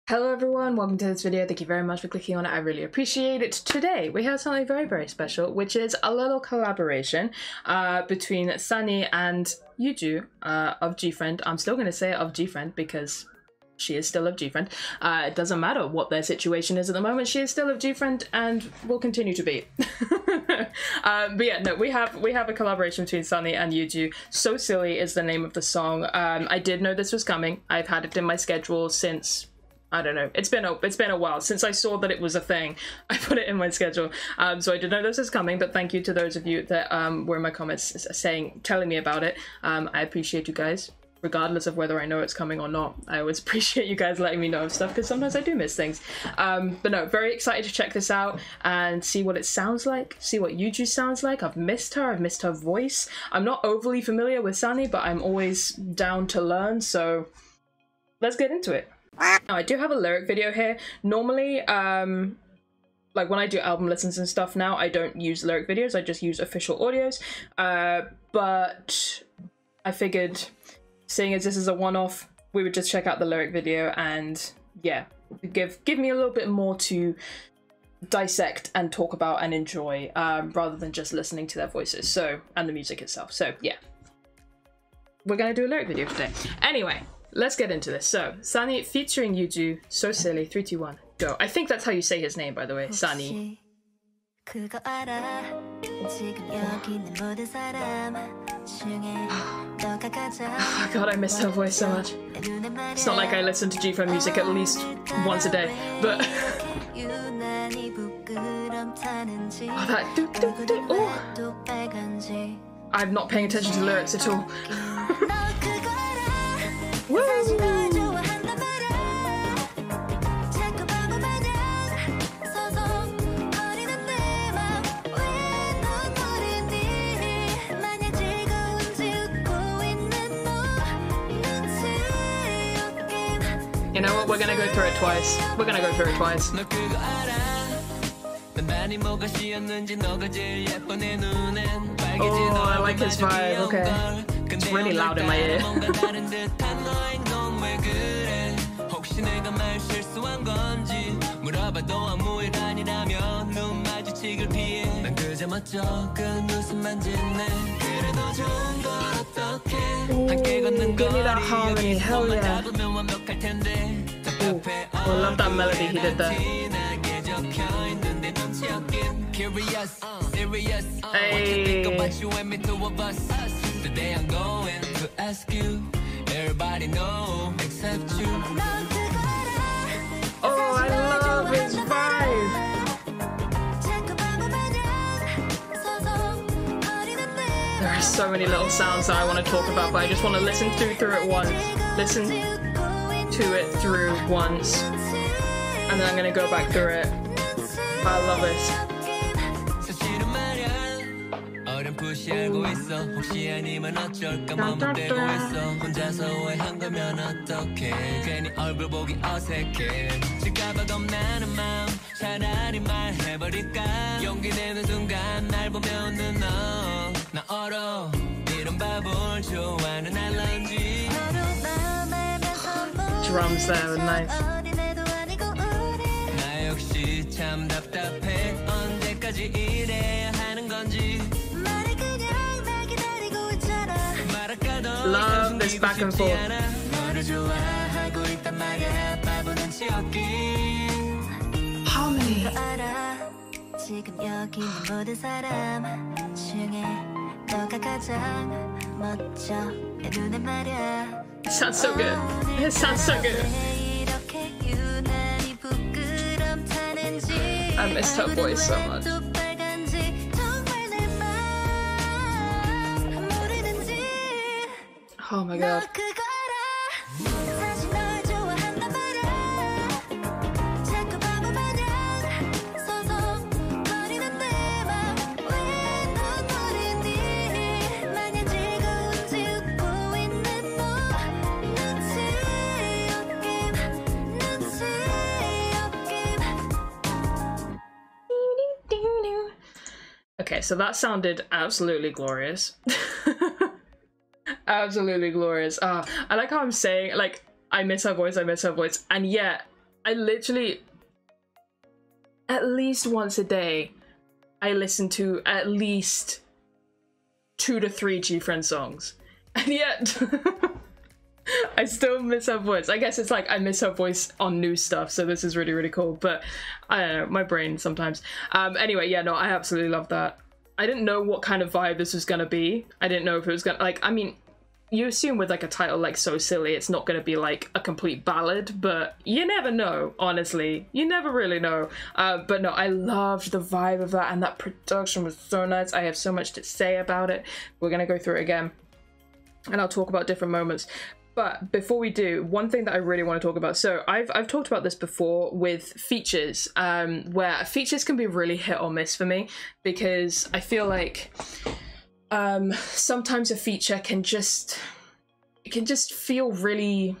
Hello everyone, welcome to this video. Thank you very much for clicking on it. I really appreciate it. Today we have something very, very special, which is a little collaboration between Sunny and Yuju of Gfriend. I'm still going to say of Gfriend because she is still of Gfriend. It doesn't matter what their situation is at the moment, she is still of Gfriend and will continue to be. But yeah, no, we have a collaboration between Sunny and Yuju. So Silly is the name of the song. I did know this was coming. I've had it in my schedule since, I don't know, it's been a while since I saw that it was a thing. I put it in my schedule, so I did know this was coming. But thank you to those of you that were in my comments telling me about it. I appreciate you guys, regardless of whether I know it's coming or not. I always appreciate you guys letting me know of stuff because sometimes I do miss things. But no, very excited to check this out and see what it sounds like, see what Yuju sounds like. I've missed her voice. I'm not overly familiar with Sunny, but I'm always down to learn. So let's get into it. Now, I do have a lyric video here. Normally, like when I do album listens and stuff now, I don't use lyric videos, I just use official audios. But I figured, seeing as this is a one-off, we would just check out the lyric video and yeah, give me a little bit more to dissect and talk about and enjoy, rather than just listening to their voices, so, and the music itself. So yeah, we're gonna do a lyric video today. Anyway, let's get into this. So, Sunny featuring Yuju, So Silly, 3, 2, 1, go. I think that's how you say his name, by the way, Sunny. God, I miss her voice so much. It's not like I listen to Gfriend music at least once a day, but oh, that do, do, do. Oh. I'm not paying attention to the lyrics at all. Woo! You know what? We're gonna go through it twice. We're gonna go through it twice. Oh, I like his vibe. Okay. It's really loud in my ear. Ooh, give me that harmony, hell yeah. Ooh, I love that melody he did there. Hey. Today I'm going to ask you, everybody know except you. Oh, I love his vibe. There are so many little sounds that I want to talk about, but I just want to listen through it once. Listen to it through once, and then I'm gonna go back through it. I love it. 알고 있어 혹시 아니면 어쩔까 멈대고 있어 혼자서 오해한 거면 어떡해 괜히 얼굴 보기 어색해 질까봐 겁나는 마음 차라리 말해버릴까 용기 내는 순간 날 보며 웃는 너 나 얼어 이런 바보를 좋아하는 알런지 Drums there were nice. 나 역시 참 답답해 언제까지 이래야 하는 건지 Love this back and forth. Harmony. It sounds so good. It sounds so good. I missed her voice so much. Oh my god. Okay, so that sounded absolutely glorious. Absolutely glorious. I like how I'm saying, like, I miss her voice, and yet I literally, at least once a day, I listen to at least 2 to 3 Gfriend songs, and yet I still miss her voice. I guess it's like I miss her voice on new stuff, so this is really, really cool, but I don't know, my brain sometimes. Anyway, yeah, no, I absolutely love that. I didn't know what kind of vibe this was gonna be. I didn't know if it was gonna, like, I mean, you assume with like a title like So Silly, it's not gonna be like a complete ballad, but you never know, honestly. You never really know. But no, I loved the vibe of that, and that production was so nice. I have so much to say about it. We're gonna go through it again, and I'll talk about different moments. But before we do, one thing that I really want to talk about, so I've talked about this before with features, where features can be really hit or miss for me, because I feel like sometimes a feature can just feel really,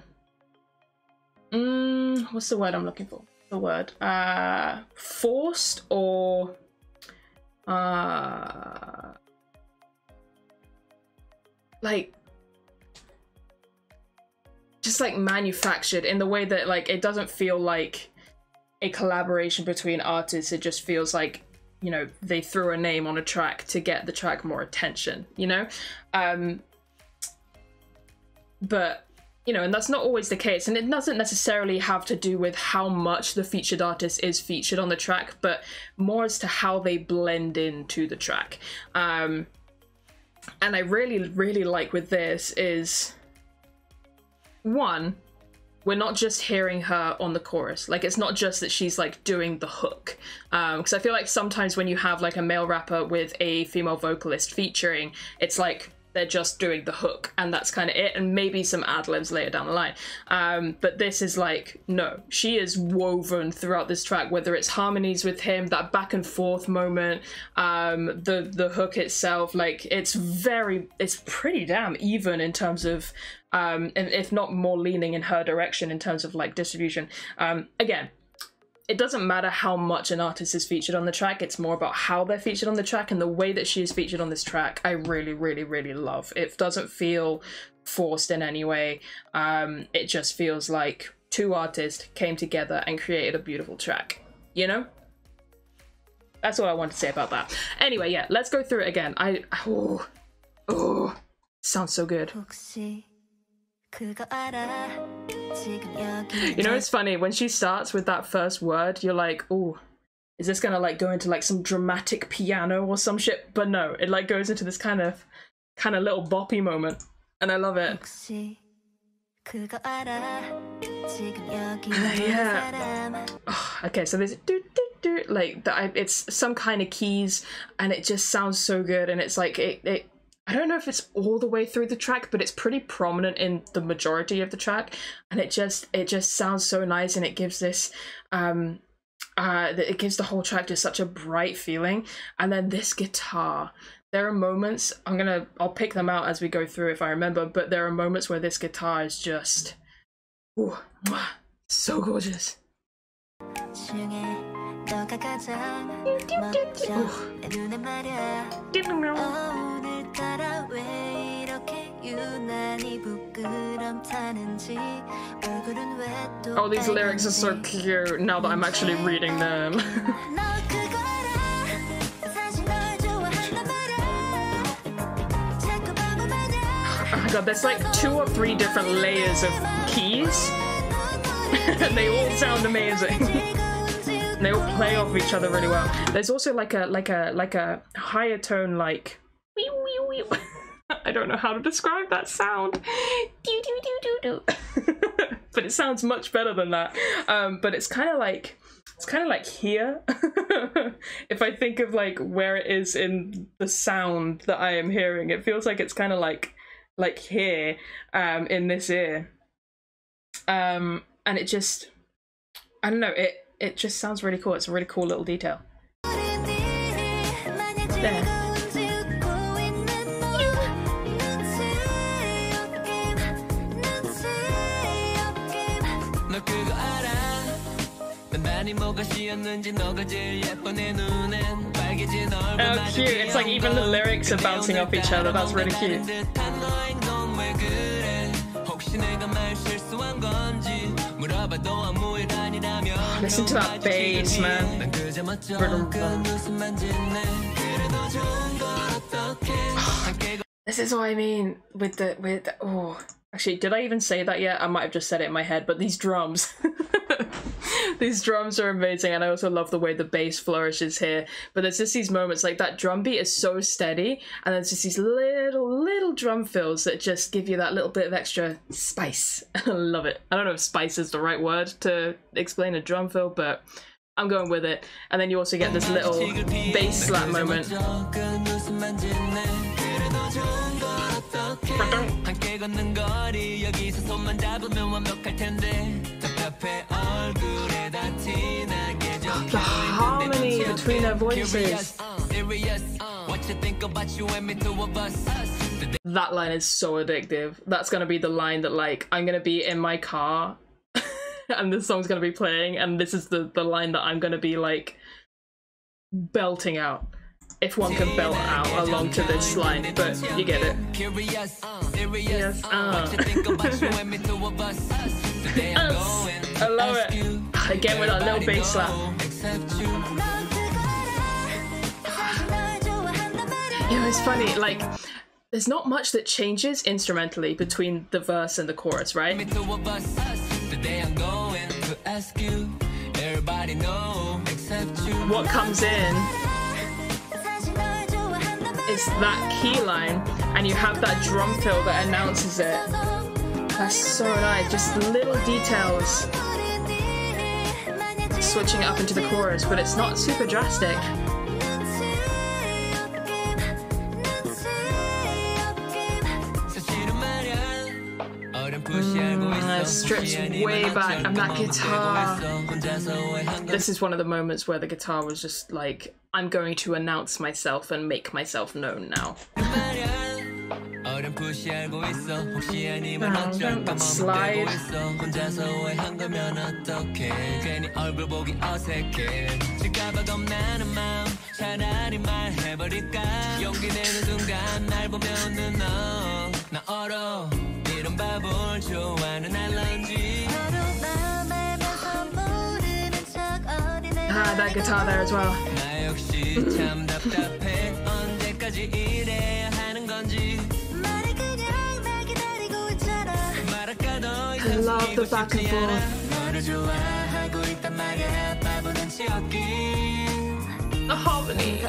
what's the word I'm looking for? The word, forced, or like, just like manufactured in the way that like it doesn't feel like a collaboration between artists. It just feels like, you know, they threw a name on a track to get the track more attention, you know? But, you know, and that's not always the case, and it doesn't necessarily have to do with how much the featured artist is featured on the track, but more as to how they blend into the track. And I really, really like with this is, one, we're not just hearing her on the chorus. Like, it's not just that she's like doing the hook. Because I feel like sometimes when you have like a male rapper with a female vocalist featuring, it's like they're just doing the hook and that's kind of it, and maybe some ad-libs later down the line. But this is like, no, she is woven throughout this track, whether it's harmonies with him, that back and forth moment, the hook itself, like it's pretty damn even in terms of, and if not more leaning in her direction in terms of like distribution. Again, it doesn't matter how much an artist is featured on the track, it's more about how they're featured on the track, and the way that she is featured on this track, I really, really, really love. It doesn't feel forced in any way. It just feels like 2 artists came together and created a beautiful track, you know? That's all I want to say about that. Anyway, yeah, let's go through it again. Oh, sounds so good. You know, it's funny, when she starts with that first word, you're like, oh, is this gonna like go into like some dramatic piano or some shit? But no, it like goes into this kind of little boppy moment, and I love it. Yeah. Oh, okay, so there's do like that. It's some kind of keys, and it just sounds so good, and it's like it I don't know if it's all the way through the track, but it's pretty prominent in the majority of the track, and it just sounds so nice, and it gives this it gives the whole track just such a bright feeling. And then this guitar, there are moments, I'll pick them out as we go through if I remember, but there are moments where this guitar is just, ooh, so gorgeous. Oh, these lyrics are so cute now that I'm actually reading them. Oh my god, there's like 2 or 3 different layers of keys. And they all sound amazing. And they all play off each other really well. There's also like a higher tone, like I don't know how to describe that sound. But it sounds much better than that. But it's kind of like here. If I think of like where it is in the sound that I am hearing, it feels like it's kind of like here, in this ear. And it just, I don't know, it just sounds really cool. It's a really cool little detail. There. cute. It's like even the lyrics are bouncing off each other. That's really cute. Listen to that bass, man. This is what I mean with oh. Actually, did I even say that yet? I might have just said it in my head, but these drums. These drums are amazing, and I also love the way the bass flourishes here. But there's just these moments, like that drum beat is so steady, and there's just these little drum fills that just give you that little bit of extra spice. I love it. I don't know if spice is the right word to explain a drum fill, but I'm going with it. And then you also get this little bass slap moment. The harmony between their voices. That line is so addictive. That's gonna be the line that, like, I'm gonna be in my car and this song's gonna be playing, and this is the line that I'm gonna be like belting out. If one can belt out along to this line, but you get it. Yes, I love it. Again with that little bass slap. You know, it's funny, like, there's not much that changes instrumentally between the verse and the chorus, right? What comes in is that key line, and you have that drum fill that announces it. That's so nice. Just little details switching it up into the chorus, but it's not super drastic. Strips way back, and that guitar. This is one of the moments where the guitar was just like, I'm going to announce myself and make myself known now. That slide. Ah, that guitar there as well. I love the back and forth. The harmony.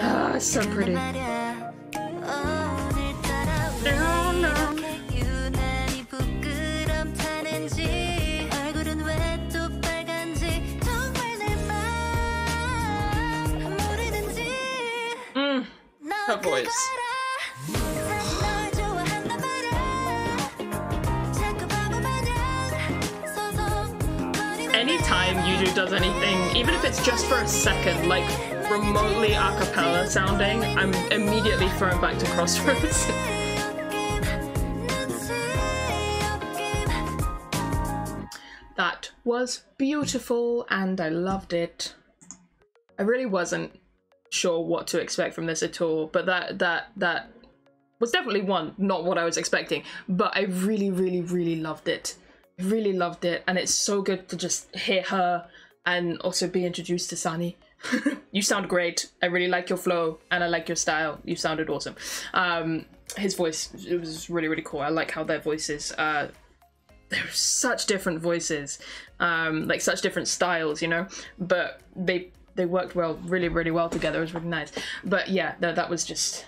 Oh, it's so pretty. Her voice. Anytime Yuju does anything, even if it's just for a second, like remotely a cappella sounding, I'm immediately thrown back to Crossroads. That was beautiful and I loved it. I really wasn't sure what to expect from this at all, but that was definitely not what I was expecting, but I really loved it. I really loved it, and it's so good to just hear her and also be introduced to Sunny. You sound great. I really like your flow and I like your style. You sounded awesome. His voice, it was really cool. I like how their voices, they're such different voices, like such different styles, you know, but they worked well, really well together. It was really nice. But yeah, no, that was just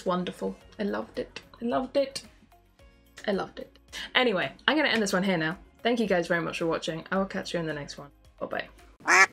wonderful. I loved it. I loved it. I loved it. Anyway, I'm gonna end this one here now. Thank you guys very much for watching. I will catch you in the next one. Bye bye.